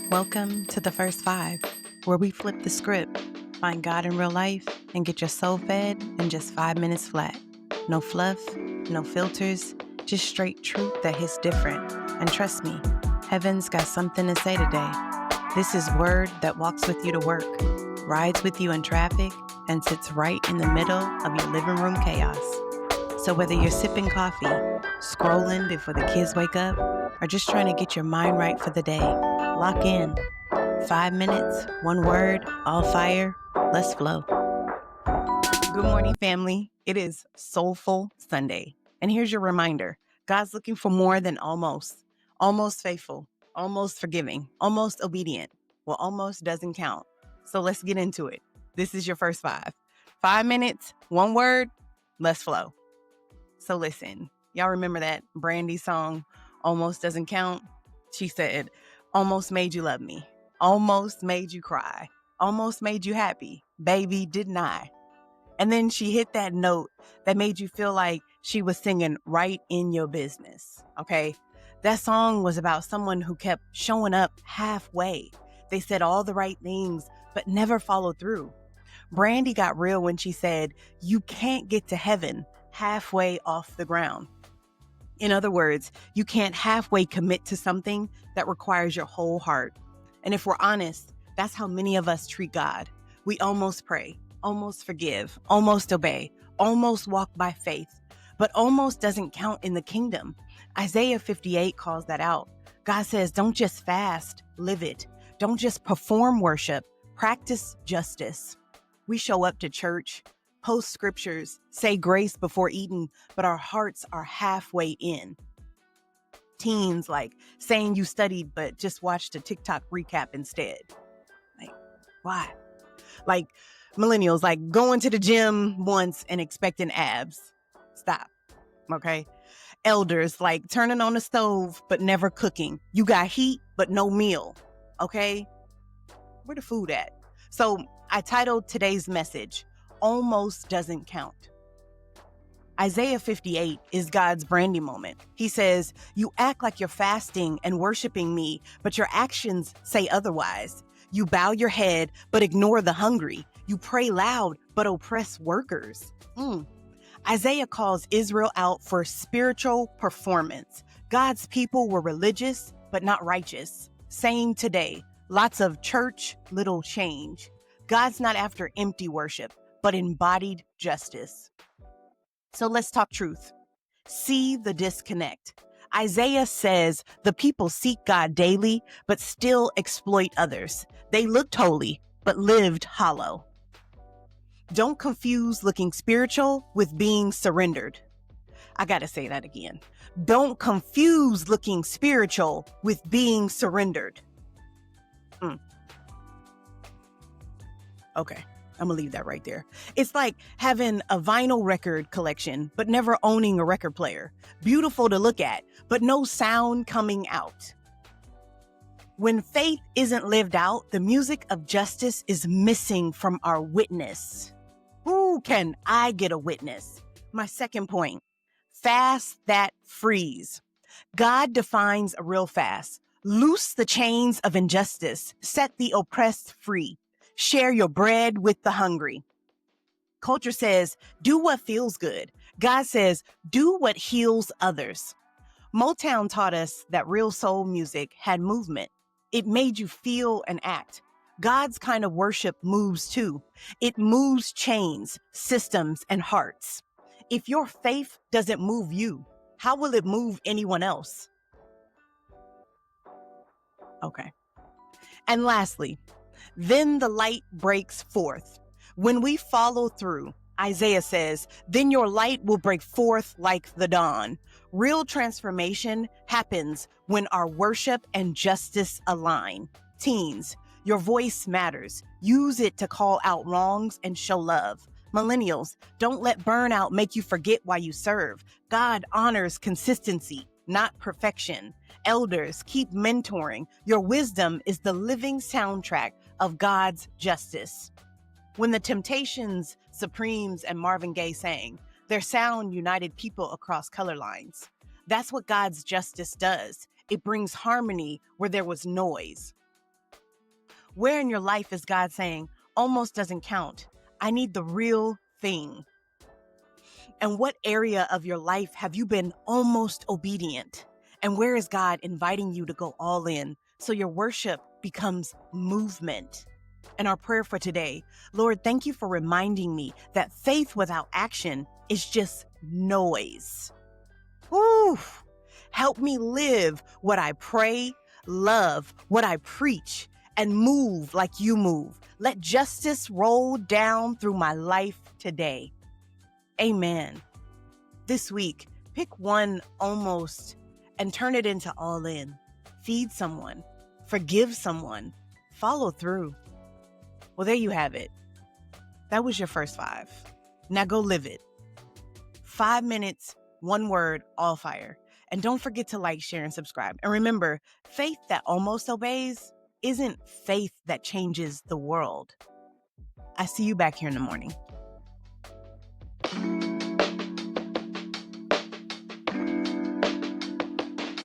Welcome to the First Five, where we flip the script, find God in real life, and get your soul fed in just 5 minutes flat. No fluff, no filters, just straight truth that hits different. And trust me, heaven's got something to say today. This is word that walks with you to work, rides with you in traffic, and sits right in the middle of your living room chaos. So whether you're sipping coffee, scrolling before the kids wake up, or just trying to get your mind right for the day, lock in. 5 minutes, one word, all fire. Let's flow. Good morning, family. It is Soulful Sunday. And here's your reminder. God's looking for more than almost. Almost faithful, almost forgiving, almost obedient. Well, almost doesn't count. So let's get into it. This is your first five. 5 minutes, one word, let's flow. So listen, y'all remember that Brandy song, Almost Doesn't Count? She said, almost made you love me. Almost made you cry. Almost made you happy. Baby, didn't I? And then she hit that note that made you feel like she was singing right in your business. Okay. That song was about someone who kept showing up halfway. They said all the right things, but never followed through. Brandy got real when she said, you can't get to heaven halfway off the ground. In other words, you can't halfway commit to something that requires your whole heart. And if we're honest, that's how many of us treat God. We almost pray, almost forgive, almost obey, almost walk by faith, but almost doesn't count in the kingdom. Isaiah 58 calls that out. God says, don't just fast, live it. Don't just perform worship, practice justice. We show up to church, post scriptures, say grace before eating, but our hearts are halfway in. Teens like saying you studied, but just watched a TikTok recap instead. Like, why? Like millennials, like going to the gym once and expecting abs. Stop. Okay. Elders like turning on the stove, but never cooking. You got heat, but no meal. Okay. Where the food at? So I titled today's message, Almost Doesn't Count. Isaiah 58 is God's Brandy moment. He says, you act like you're fasting and worshiping me, but your actions say otherwise. You bow your head, but ignore the hungry. You pray loud, but oppress workers. Isaiah calls Israel out for spiritual performance. God's people were religious, but not righteous. Same today. Lots of church, little change. God's not after empty worship, but embodied justice. So let's talk truth. See the disconnect. Isaiah says the people seek God daily, but still exploit others. They looked holy, but lived hollow. Don't confuse looking spiritual with being surrendered. I gotta say that again. Don't confuse looking spiritual with being surrendered. Okay. I'm gonna leave that right there. It's like having a vinyl record collection, but never owning a record player. Beautiful to look at, but no sound coming out. When faith isn't lived out, the music of justice is missing from our witness. Who can I get a witness? My second point, fast that frees. God defines a real fast. Loose the chains of injustice. Set the oppressed free. Share your bread with the hungry. Culture says, do what feels good. God says, do what heals others. Motown taught us that real soul music had movement. It made you feel and act. God's kind of worship moves too. It moves chains, systems, and hearts. If your faith doesn't move you, how will it move anyone else? Okay. And lastly, then the light breaks forth. When we follow through, Isaiah says, then your light will break forth like the dawn. Real transformation happens when our worship and justice align. Teens, your voice matters. Use it to call out wrongs and show love. Millennials, don't let burnout make you forget why you serve. God honors consistency, not perfection. Elders, keep mentoring. Your wisdom is the living soundtrack of God's justice. When the Temptations, Supremes, and Marvin Gaye sang, their sound united people across color lines. That's what God's justice does. It brings harmony where there was noise. Where in your life is God saying, almost doesn't count? I need the real thing. And what area of your life have you been almost obedient? And where is God inviting you to go all in so your worship becomes movement? And our prayer for today, Lord, thank you for reminding me that faith without action is just noise. Woo! Help me live what I pray, love what I preach, and move like you move. Let justice roll down through my life today. Amen. This week, pick one almost and turn it into all in. Feed someone, forgive someone, follow through. Well, there you have it. That was your first 5. Now go live it. 5 minutes, 1 word, all fire. And don't forget to like, share, and subscribe. And remember, faith that almost obeys isn't faith that changes the world. I see you back here in the morning.